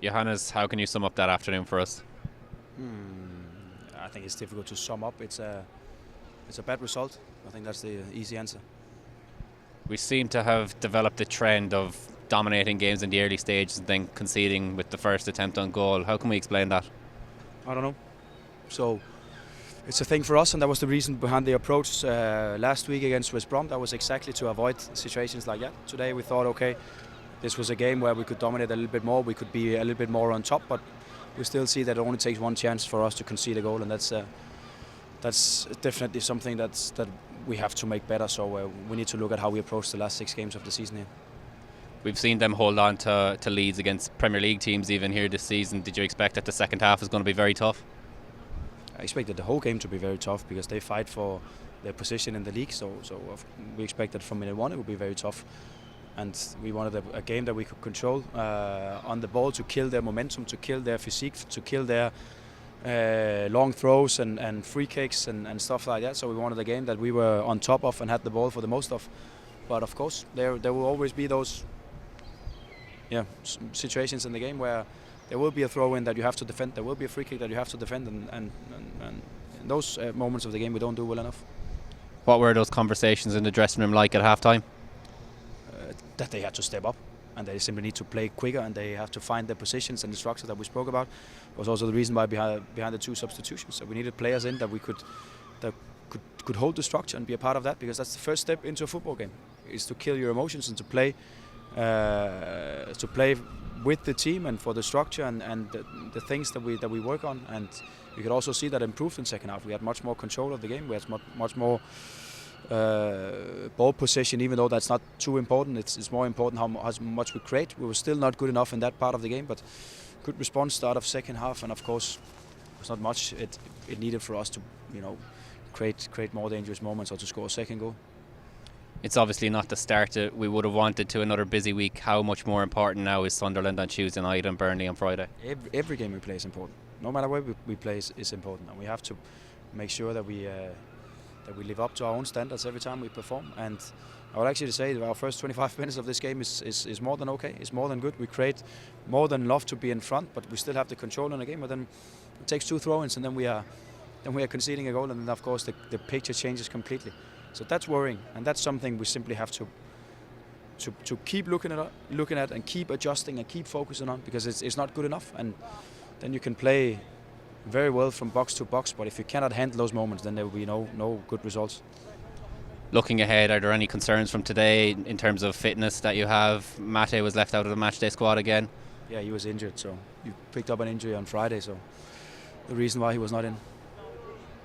Johannes, how can you sum up that afternoon for us? I think it's difficult to sum up. It's a bad result. I think that's the easy answer. We seem to have developed a trend of dominating games in the early stages and then conceding with the first attempt on goal. How can we explain that? I don't know. So it's a thing for us, and that was the reason behind the approach last week against West Brom. That was exactly to avoid situations like that. Today we thought, okay, this was a game where we could dominate a little bit more. We could be a little bit more on top, but we still see that it only takes one chance for us to concede a goal, and that's definitely something that we have to make better. So we need to look at how we approach the last 6 games of the season here. We've seen them hold on to leads against Premier League teams even here this season. Did you expect that the second half was going to be very tough? I expected the whole game to be very tough because they fight for their position in the league. So we expected from minute one it would be very tough. And we wanted a game that we could control on the ball, to kill their momentum, to kill their physique, to kill their long throws and free kicks and stuff like that. So we wanted a game that we were on top of and had the ball for the most of. But of course, there will always be those situations in the game where there will be a throw-in that you have to defend, there will be a free kick that you have to defend, and in those moments of the game we don't do well enough. What were those conversations in the dressing room like at half-time? That they had to step up, and they simply need to play quicker, and they have to find their positions and the structure that we spoke about. It was also the reason why behind the 2 substitutions. So we needed players in that could hold the structure and be a part of that, because that's the first step into a football game, is to kill your emotions and to play with the team and for the structure and the things that we work on. And you could also see that improved in second half. We had much more control of the game. We had much more ball possession, even though that's not too important. It's more important how much we create. We were still not good enough in that part of the game, but good response start of second half. And of course, there's not much it needed for us to create more dangerous moments or to score a second goal. It's obviously not the start that we would have wanted to another busy week. How much more important now is Sunderland on Tuesday night and Burnley on Friday? Every game we play is important. No matter where we play is important, and we have to make sure that we live up to our own standards every time we perform. And I would actually say that our first 25 minutes of this game is more than okay. It's more than good. We create more than enough to be in front, but we still have the control in the game. But then it takes 2 throw-ins, and then we are conceding a goal, and then of course the picture changes completely. So that's worrying, and that's something we simply have to keep looking at and keep adjusting and keep focusing on, because it's not good enough. And then you can play very well from box to box, but if you cannot handle those moments, then there will be no good results. Looking ahead, are there any concerns from today in terms of fitness that you have? Mate was left out of the matchday squad again. Yeah, he was injured, so he picked up an injury on Friday, so the reason why he was not in.